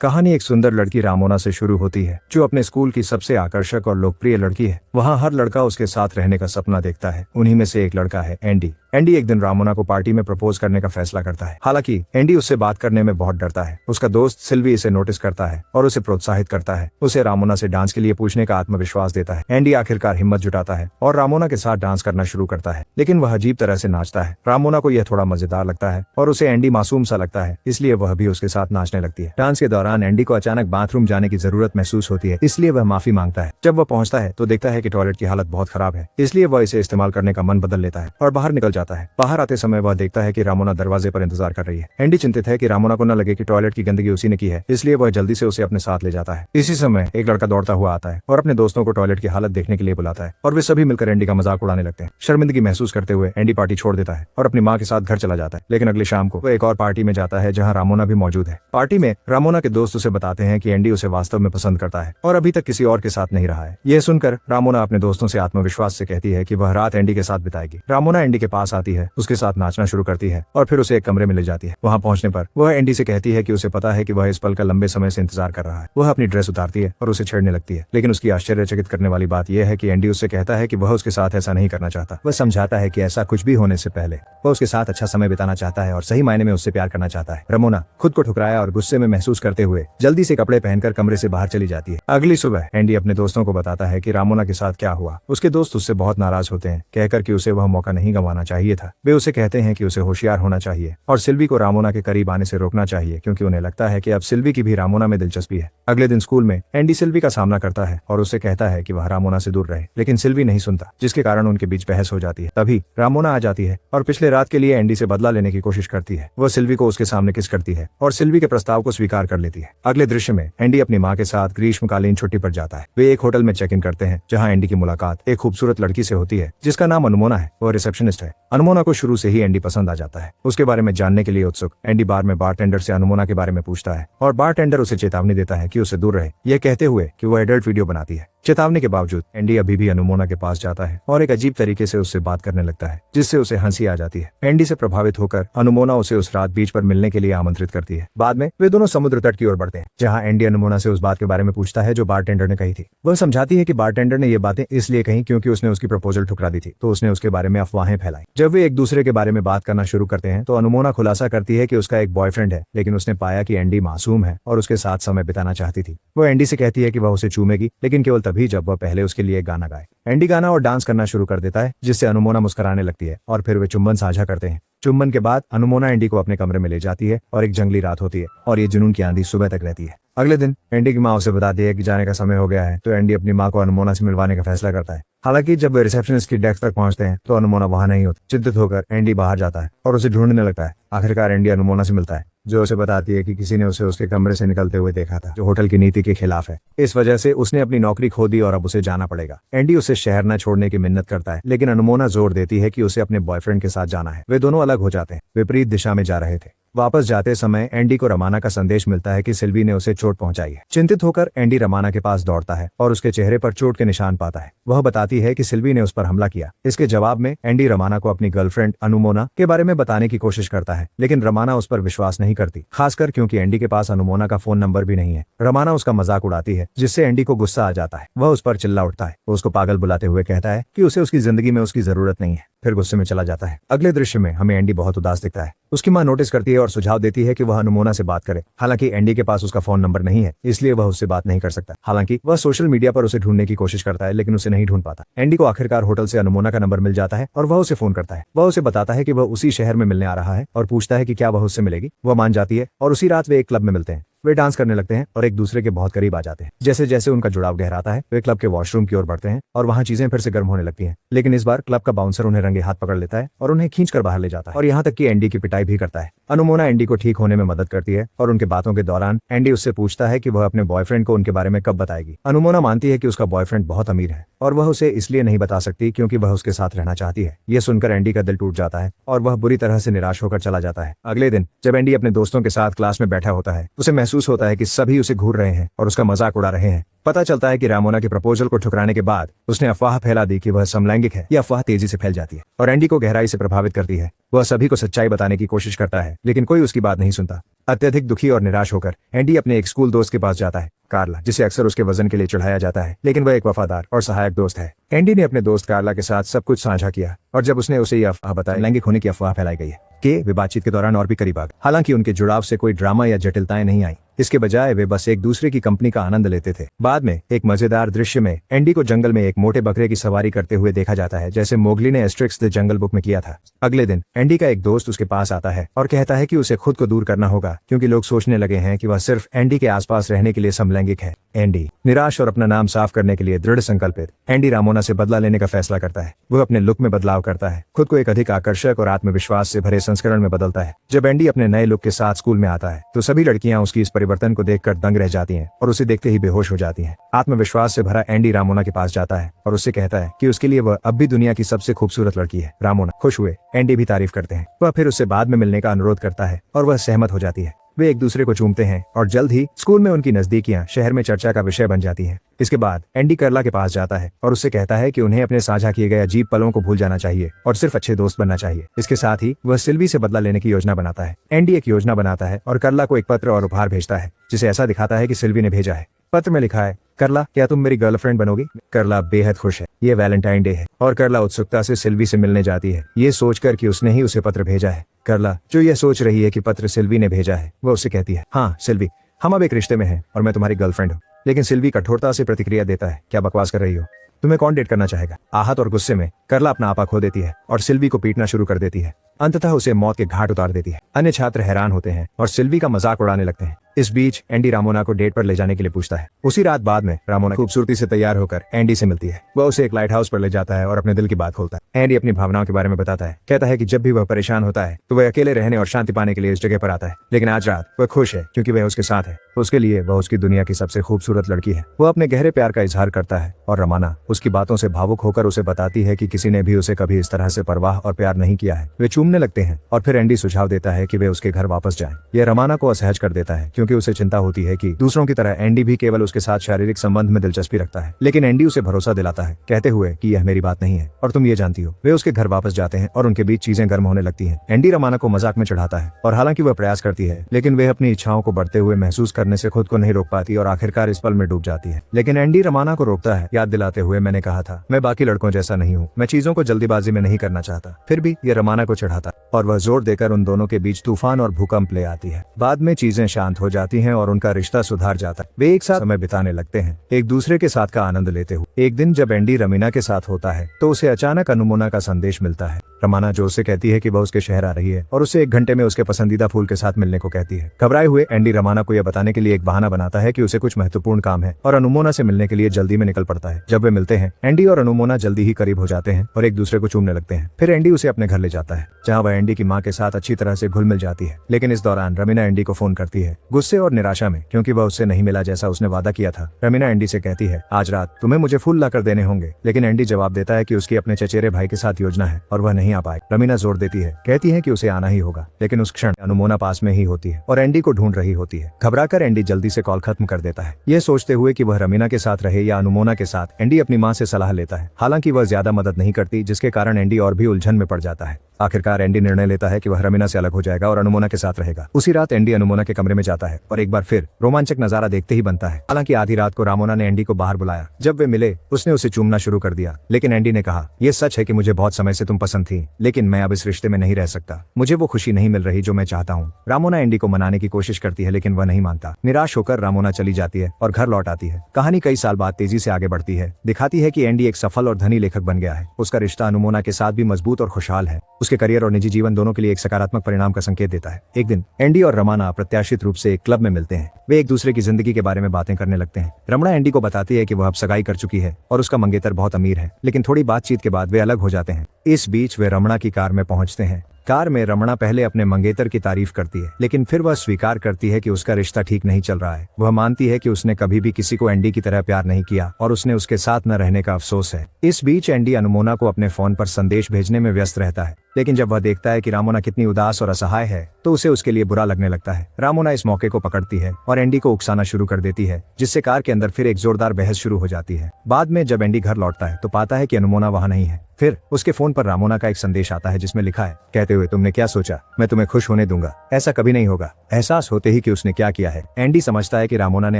कहानी एक सुंदर लड़की रामोना से शुरू होती है, जो अपने स्कूल की सबसे आकर्षक और लोकप्रिय लड़की है। वहाँ हर लड़का उसके साथ रहने का सपना देखता है। उन्हीं में से एक लड़का है एंडी। एंडी एक दिन रामोना को पार्टी में प्रपोज करने का फैसला करता है। हालांकि एंडी उससे बात करने में बहुत डरता है। उसका दोस्त सिल्वी इसे नोटिस करता है और उसे प्रोत्साहित करता है। उसे रामोना से डांस के लिए पूछने का आत्मविश्वास देता है। एंडी आखिरकार हिम्मत जुटाता है और रामोना के साथ डांस करना शुरू करता है, लेकिन वह अजीब तरह से नाचता है। रामोना को यह थोड़ा मजेदार लगता है और उसे एंडी मासूम सा लगता है, इसलिए वह भी उसके साथ नाचने लगती है। डांस के दौरान एंडी को अचानक बाथरूम जाने की जरूरत महसूस होती है, इसलिए वह माफी मांगता है। जब वह पहुंचता है तो देखता है कि टॉयलेट की हालत बहुत खराब है, इसलिए वह इसे इस्तेमाल करने का मन बदल लेता है और बाहर निकल जाता है। बाहर आते समय वह देखता है कि रामोना दरवाजे पर इंतजार कर रही है। एंडी चिंतित है कि रामोना को न लगे कि टॉयलेट की गंदगी उसी ने की है, इसलिए वह जल्दी से उसे अपने साथ ले जाता है। इसी समय एक लड़का दौड़ता हुआ आता है और अपने दोस्तों को टॉयलेट की हालत देखने के लिए बुलाता है और वे सभी मिलकर एंडी का मजाक उड़ाने लगते हैं। शर्मिंदगी महसूस करते हुए एंडी पार्टी छोड़ देता है और अपनी माँ के साथ घर चला जाता है। लेकिन अगली शाम को वह एक और पार्टी में जाता है जहाँ रामोना भी मौजूद है। पार्टी में रामोना के दोस्त उसे बताते हैं कि एंडी उसे वास्तव में पसंद करता है और अभी तक किसी और के साथ नहीं रहा है। यह सुनकर रामोना अपने दोस्तों से आत्मविश्वास से कहती है कि वह रात एंडी के साथ बिताएगी। रामोना एंडी के पास आती है, उसके साथ नाचना शुरू करती है और फिर उसे एक कमरे में ले जाती है। वहां पहुंचने पर वह एंडी से कहती है कि उसे पता है कि वह इस पल का लंबे समय से इंतजार कर रहा है। वह अपनी ड्रेस उतारती है और उसे छेड़ने लगती है, लेकिन उसकी आश्चर्यचकित करने वाली बात यह है कि एंडी उससे कहता है कि वह उसके साथ ऐसा नहीं करना चाहता। वह समझाता है कि ऐसा कुछ भी होने से पहले वह उसके साथ अच्छा समय बिताना चाहता है और सही मायने में उससे प्यार करना चाहता है। रामोना खुद को ठुकराया और गुस्से में महसूस करते हुए जल्दी से कपड़े पहनकर कमरे से बाहर चली जाती है। अगली सुबह एंडी अपने दोस्तों को बताता है कि रामोना के साथ क्या हुआ। उसके दोस्त उससे बहुत नाराज होते हैं, कहकर कि उसे वह मौका नहीं गंवाना चाहिए था। वे उसे कहते हैं कि उसे होशियार होना चाहिए और सिल्वी को रामोना के करीब आने से रोकना चाहिए, क्योंकि उन्हें लगता है कि अब सिल्वी की भी रामोना में दिलचस्पी है। अगले दिन स्कूल में एंडी सिल्वी का सामना करता है और उसे कहता है कि वह रामोना से दूर रहे, लेकिन सिल्वी नहीं सुनता, जिसके कारण उनके बीच बहस हो जाती है। तभी रामोना आ जाती है और पिछले रात के लिए एंडी से बदला लेने की कोशिश करती है। वह सिल्वी को उसके सामने किस करती है और सिल्वी के प्रस्ताव को स्वीकार कर लेती है। अगले दृश्य में एंडी अपनी माँ के साथ ग्रीष्मकालीन छुट्टी पर जाता है। वे एक होटल में चेक इन करते हैं, जहाँ एंडी की मुलाकात एक खूबसूरत लड़की से होती है जिसका नाम अनुमोना है। वह रिसेप्शनिस्ट है। अनुमोना को शुरू से ही एंडी पसंद आ जाता है। उसके बारे में जानने के लिए उत्सुक एंडी बार में बारटेंडर से अनुमोना के बारे में पूछता है और बारटेंडर उसे चेतावनी देता है कि उसे दूर रहे, यह कहते हुए कि वह एडल्ट वीडियो बनाती है। चेतावनी के बावजूद एंडी अभी भी अनुमोना के पास जाता है और एक अजीब तरीके से उससे बात करने लगता है, जिससे उसे हंसी आ जाती है। एंडी से प्रभावित होकर अनुमोना उसे उस रात बीच पर मिलने के लिए आमंत्रित करती है। बाद में वे दोनों समुद्र तट की ओर बढ़ते हैं, जहां एंडी अनुमोना से उस बात के बारे में पूछता है जो बारटेंडर ने कही थी। वह समझाती है कि बारटेंडर ने ये बातें इसलिए कही क्योंकि उसने उसकी प्रपोजल ठुकरा दी थी, तो उसने उसके बारे में अफवाहें फैलाई। जब वे एक दूसरे के बारे में बात करना शुरू करते हैं तो अनुमोना खुलासा करती है कि उसका एक बॉयफ्रेंड है, लेकिन उसने पाया कि एंडी मासूम है और उसके साथ समय बिताना चाहती थी। वह एंडी से कहती है कि वह उसे चूमेगी, लेकिन केवल तभी जब वह पहले उसके लिए गाना गाए। एंडी गाना और डांस करना शुरू कर देता है, जिससे अनुमोना मुस्कुराने लगती है और फिर वे चुंबन साझा करते हैं। चुंबन के बाद अनुमोना एंडी को अपने कमरे में ले जाती है और एक जंगली रात होती है और ये जुनून की आंधी सुबह तक रहती है। अगले दिन एंडी की माँ उसे बताती है कि जाने का समय हो गया है, तो एंडी अपनी माँ को अनुमोना से मिलवाने का फैसला करता है। हालांकि जब वे रिसेप्शनिस्ट की डेस्क तक पहुंचते हैं तो अनुमोना वहां नहीं होती। चिंतित होकर एंडी बाहर जाता है और उसे ढूंढने लगता है। आखिरकार एंडी अनुमोना से मिलता है, जो उसे बताती है कि किसी ने उसे उसके कमरे से निकलते हुए देखा था, जो होटल की नीति के खिलाफ है। इस वजह से उसने अपनी नौकरी खो दी और अब उसे जाना पड़ेगा। एंडी उसे शहर न छोड़ने की मिन्नत करता है, लेकिन अनुमोना जोर देती है कि उसे अपने बॉयफ्रेंड के साथ जाना है। वे दोनों अलग हो जाते हैं, विपरीत दिशा में जा रहे थे। वापस जाते समय एंडी को रमाना का संदेश मिलता है कि सिल्वी ने उसे चोट पहुंचाई है। चिंतित होकर एंडी रमाना के पास दौड़ता है और उसके चेहरे पर चोट के निशान पाता है। वह बताती है कि सिल्वी ने उस पर हमला किया। इसके जवाब में एंडी रमाना को अपनी गर्लफ्रेंड अनुमोना के बारे में बताने की कोशिश करता है, लेकिन रमाना उस पर विश्वास नहीं करती, खासकर क्योंकि एंडी के पास अनुमोना का फोन नंबर भी नहीं है। रमाना उसका मजाक उड़ाती है, जिससे एंडी को गुस्सा आ जाता है। वह उस पर चिल्ला उठता है। वो उसको पागल बुलाते हुए कहता है कि उसे उसकी जिंदगी में उसकी जरूरत नहीं है, फिर गुस्से में चला जाता है। अगले दृश्य में हमें एंडी बहुत उदास दिखता है। उसकी माँ नोटिस करती है और सुझाव देती है कि वह अनुमोना से बात करे। हालांकि एंडी के पास उसका फोन नंबर नहीं है, इसलिए वह उससे बात नहीं कर सकता। हालांकि वह सोशल मीडिया पर उसे ढूंढने की कोशिश करता है, लेकिन उसे नहीं ढूंढ पाता। एंडी को आखिरकार होटल से अनुमोना का नंबर मिल जाता है और वह उसे फोन करता है। वह उसे बताता है कि वह उसी शहर में मिलने आ रहा है और पूछता है कि क्या वह उससे मिलेगी। वह मान जाती है और उसी रात वे एक क्लब में मिलते हैं। वे डांस करने लगते हैं और एक दूसरे के बहुत करीब आ जाते हैं। जैसे जैसे उनका जुड़ाव गहराता है, वे क्लब के वॉशरूम की ओर बढ़ते हैं और वहां चीजें फिर से गर्म होने लगती हैं। लेकिन इस बार क्लब का बाउंसर उन्हें रंगे हाथ पकड़ लेता है और उन्हें खींचकर बाहर ले जाता है और यहाँ तक कि एंडी की पिटाई भी करता है। अनुमोना एंडी को ठीक होने में मदद करती है और उनके बातों के दौरान एंडी उससे पूछता है कि वह अपने बॉयफ्रेंड को उनके बारे में कब बताएगी। अनुमोना मानती है कि उसका बॉयफ्रेंड बहुत अमीर है और वह उसे इसलिए नहीं बता सकती क्योंकि वह उसके साथ रहना चाहती है। यह सुनकर एंडी का दिल टूट जाता है और वह बुरी तरह से निराश होकर चला जाता है। अगले दिन जब एंडी अपने दोस्तों के साथ क्लास में बैठा होता है, उसे महसूस होता है कि सभी उसे घूर रहे हैं और उसका मजाक उड़ा रहे हैं। पता चलता है कि रामोना के प्रपोजल को ठुकराने के बाद उसने अफवाह फैला दी कि वह समलैंगिक है। यह अफवाह तेजी से फैल जाती है और एंडी को गहराई से प्रभावित करती है। वह सभी को सच्चाई बताने की कोशिश करता है, लेकिन कोई उसकी बात नहीं सुनता। अत्यधिक दुखी और निराश होकर एंडी अपने एक स्कूल दोस्त के पास जाता है, कार्ला, जिसे अक्सर उसके वजन के लिए चढ़ाया जाता है, लेकिन वह एक वफादार और सहायक दोस्त है। एंडी ने अपने दोस्त कार्ला के साथ सब कुछ साझा किया और जब उसने उसे यह अफवाह बताई लैंगिक होने की अफवाह फैलाई गई है कि वे बातचीत के दौरान और भी करीब आ गए। हालांकि उनके जुड़ाव से कोई ड्रामा या जटिलताएं नहीं आई, इसके बजाय वे बस एक दूसरे की कंपनी का आनंद लेते थे। बाद में एक मजेदार दृश्य में एंडी को जंगल में एक मोटे बकरे की सवारी करते हुए देखा जाता है, जैसे मोगली ने एस्ट्रिक्स द जंगल बुक में किया था। अगले दिन एंडी का एक दोस्त उसके पास आता है और कहता है कि उसे खुद को दूर करना होगा क्योंकि लोग सोचने लगे हैं कि वह सिर्फ एंडी के आसपास रहने के लिए समलैंगिक है। एंडी निराश और अपना नाम साफ करने के लिए दृढ़ संकल्पित एंडी रामोना से बदला लेने का फैसला करता है। वह अपने लुक में बदलाव करता है, खुद को एक अधिक आकर्षक और आत्मविश्वास से भरे संस्करण में बदलता है। जब एंडी अपने नए लुक के साथ स्कूल में आता है तो सभी लड़कियां उसकी इस परिवर्तन को देखकर दंग रह जाती हैं और उसे देखते ही बेहोश हो जाती हैं। आत्मविश्वास से भरा एंडी रामोना के पास जाता है और उससे कहता है कि उसके लिए वह अब भी दुनिया की सबसे खूबसूरत लड़की है। रामोना खुश हुए एंडी भी तारीफ करते हैं। वह फिर उससे बाद में मिलने का अनुरोध करता है और वह सहमत हो जाती है। वे एक दूसरे को चूमते हैं और जल्द ही स्कूल में उनकी नजदीकियां शहर में चर्चा का विषय बन जाती हैं। इसके बाद एंडी कार्ला के पास जाता है और उससे कहता है कि उन्हें अपने साझा किए गए अजीब पलों को भूल जाना चाहिए और सिर्फ अच्छे दोस्त बनना चाहिए। इसके साथ ही वह सिल्वी से बदला लेने की योजना बनाता है। एंडी एक योजना बनाता है और कार्ला को एक पत्र और उपहार भेजता है जिसे ऐसा दिखाता है कि सिल्वी ने भेजा है। पत्र में लिखा है, कार्ला, क्या तुम मेरी गर्लफ्रेंड बनोगी? कार्ला बेहद खुश है। ये वैलेंटाइन डे है और कार्ला उत्सुकता से सिल्वी से मिलने जाती है, ये सोचकर कि उसने ही उसे पत्र भेजा है। कार्ला, जो यह सोच रही है कि पत्र सिल्वी ने भेजा है, वह उससे कहती है, हाँ सिल्वी, हम अब एक रिश्ते में हैं और मैं तुम्हारी गर्लफ्रेंड हूँ। लेकिन सिल्वी कठोरता से प्रतिक्रिया देता है, क्या बकवास कर रही हो? तुम्हें कौन डेट करना चाहेगा? आहत और गुस्से में कार्ला अपना आपा खो देती है और सिल्वी को पीटना शुरू कर देती है। अंततः उसे मौत के घाट उतार देती है। अन्य छात्र हैरान होते हैं और सिल्वी का मजाक उड़ाने लगते हैं। इस बीच एंडी रामोना को डेट पर ले जाने के लिए पूछता है। उसी रात बाद में रामोना खूबसूरती से तैयार होकर एंडी से मिलती है। वह उसे एक लाइट हाउस पर ले जाता है और अपने दिल की बात खोलता है। एंडी अपनी भावनाओं के बारे में बताता है, कहता है कि जब भी वह परेशान होता है तो वह अकेले रहने और शांति पाने के लिए इस जगह पर आता है, लेकिन आज रात वह खुश है क्योंकि वह उसके साथ है। उसके लिए वह उसकी दुनिया की सबसे खूबसूरत लड़की है। वह अपने गहरे प्यार का इजहार करता है और रमाना उसकी बातों से भावुक होकर उसे बताती है कि किसी ने भी उसे कभी इस तरह से परवाह और प्यार नहीं किया है। वे चूमने लगते हैं और फिर एंडी सुझाव देता है कि वे उसके घर वापस जाएं। यह रमाना को असहज कर देता है क्योंकि उसे चिंता होती है कि दूसरों की तरह एंडी भी केवल उसके साथ शारीरिक संबंध में दिलचस्पी रखता है। लेकिन एंडी उसे भरोसा दिलाता है, कहते हुए कि यह मेरी बात नहीं है और तुम ये जानती हो। वे उसके घर वापस जाते हैं और उनके बीच चीजें गर्म होने लगती हैं। एंडी रमाना को मजाक में चढ़ाता है और हालांकि वह प्रयास करती है, लेकिन वे अपनी इच्छाओं को बढ़ते हुए महसूस करने से खुद को नहीं रोक पाती और आखिरकार इस पल में डूब जाती है। लेकिन एंडी रमाना को रोकता है, याद दिलाते हुए, मैंने कहा था मैं बाकी लड़कों जैसा नहीं हूँ, मैं चीजों को जल्दीबाजी में नहीं करना चाहता। फिर भी यह रमाना को चढ़ाता और वह जोर देकर उन दोनों के बीच तूफान और भूकंप ले आती है। बाद में चीजें शांत हो जाती हैं और उनका रिश्ता सुधार जाता है। वे एक साथ समय बिताने लगते हैं, एक दूसरे के साथ का आनंद लेते हुए। एक दिन जब एंडी रमीना के साथ होता है तो उसे अचानक अनुमोना का संदेश मिलता है। रमाना जो उसे कहती है कि वह उसके शहर आ रही है और उसे 1 घंटे में उसके पसंदीदा फूल के साथ मिलने को कहती है। घबराए हुए एंडी रमाना को यह बताने के लिए एक बहाना बनाता है कि उसे कुछ महत्वपूर्ण काम है और अनुमोना से मिलने के लिए जल्दी में निकल पड़ता है। जब वे मिलते हैं एंडी और अनुमोना जल्दी ही करीब हो जाते हैं और एक दूसरे को चूमने लगते हैं। फिर एंडी उसे अपने घर ले जाता है जहाँ वह एंडी की माँ के साथ अच्छी तरह से घुल मिल जाती है। लेकिन इस दौरान रमीना एंडी को फोन करती है, गुस्से और निराशा में, क्योंकि वह उससे नहीं मिला जैसा उसने वादा किया था। रमीना एंडी से कहती है, आज रात तुम्हें मुझे फूल लाकर देने होंगे। लेकिन एंडी जवाब देता है कि उसकी अपने चचेरे भाई के साथ योजना है और वह नहीं आ पाए। रमीना जोर देती है, कहती है कि उसे आना ही होगा। लेकिन उस क्षण अनुमोना पास में ही होती है और एंडी को ढूंढ रही होती है। घबराकर एंडी जल्दी से कॉल खत्म कर देता है। यह सोचते हुए कि वह रमीना के साथ रहे या अनुमोना के साथ, एंडी अपनी माँ से सलाह लेता है। हालांकि वह ज्यादा मदद नहीं करती, जिसके कारण एंडी और भी उलझन में पड़ जाता है। आखिरकार एंडी निर्णय लेता है कि वह रमीना से अलग हो जाएगा और अनुमोना के साथ रहेगा। उसी रात एंडी अनुमोना के कमरे में जाता है और एक बार फिर रोमांचक नजारा देखते ही बनता है। हालांकि आधी रात को रामोना ने एंडी को बाहर बुलाया। जब वे मिले उसने उसे चूमना शुरू कर दिया, लेकिन एंडी ने कहा, यह सच है कि मुझे बहुत समय से तुम पसंद थी, लेकिन मैं अब इस रिश्ते में नहीं रह सकता। मुझे वो खुशी नहीं मिल रही जो मैं चाहता हूँ। रामोना एंडी को मनाने की कोशिश करती है, लेकिन वह नहीं मानता। निराश होकर रामोना चली जाती है और घर लौट आती है। कहानी कई साल बाद तेजी से आगे बढ़ती है, दिखाती है कि एंडी एक सफल और धनी लेखक बन गया है। उसका रिश्ता अनुमोना के साथ भी मजबूत और खुशहाल है। उसके करियर और निजी जीवन दोनों के लिए एक सकारात्मक परिणाम का संकेत देता है। एक दिन एंडी और रमाना अप्रत्याशित रूप से एक क्लब में मिलते हैं। वे एक दूसरे की जिंदगी के बारे में बातें करने लगते हैं। रमणा एंडी को बताती है कि वह अब सगाई कर चुकी है और उसका मंगेतर बहुत अमीर है, लेकिन थोड़ी बातचीत के बाद वे अलग हो जाते हैं। इस बीच वे रमणा की कार में पहुंचते हैं। कार में रमणा पहले अपने मंगेतर की तारीफ करती है, लेकिन फिर वह स्वीकार करती है कि उसका रिश्ता ठीक नहीं चल रहा है। वह मानती है कि उसने कभी भी किसी को एंडी की तरह प्यार नहीं किया और उसने उसके साथ न रहने का अफसोस है। इस बीच एंडी अनुमोना को अपने फोन पर संदेश भेजने में व्यस्त रहता है। लेकिन जब वह देखता है कि रामोना कितनी उदास और असहाय है तो उसे उसके लिए बुरा लगने लगता है। रामोना इस मौके को पकड़ती है और एंडी को उकसाना शुरू कर देती है, जिससे कार के अंदर फिर एक जोरदार बहस शुरू हो जाती है। बाद में जब एंडी घर लौटता है तो पाता है कि अनुमोना वहाँ नहीं है। फिर उसके फोन पर रामोना का एक संदेश आता है जिसमें लिखा है, कहते हुए तुमने क्या सोचा, मैं तुम्हें खुश होने दूंगा, ऐसा कभी नहीं होगा। एहसास होते ही कि उसने क्या किया है, एंडी समझता है कि रामोना ने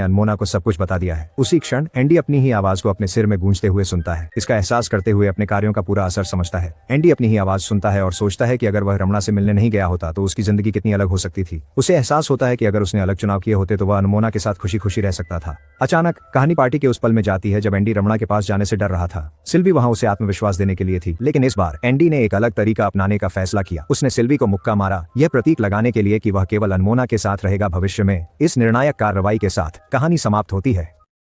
अनमोना को सब कुछ बता दिया है। उसी क्षण एंडी अपनी ही आवाज को अपने सिर में गूंजते हुए सुनता है। इसका एहसास करते हुए अपने कार्यों का पूरा असर समझता है। एंडी अपनी ही आवाज सुनता है और सोचता है कि अगर वह रमणा से मिलने नहीं गया होता तो उसकी जिंदगी कितनी अलग हो सकती थी। उसे एहसास होता है कि अगर उसने अलग चुनाव किए होते तो वह अनमोना के साथ खुशी खुशी रह सकता था। अचानक कहानी पार्टी के उस पल में जाती है जब एंडी रमणा के पास जाने से डर रहा था। सिल्वी वहाँ उसे आत्मविश्वास देने के लिए थी, लेकिन इस बार एंडी ने एक अलग तरीका अपनाने का फैसला किया। उसने सिल्वी को मुक्का मारा, यह प्रतीक लगाने के लिए कि वह केवल अनमोना के साथ रहेगा भविष्य में। इस निर्णायक कार्रवाई के साथ कहानी समाप्त होती है।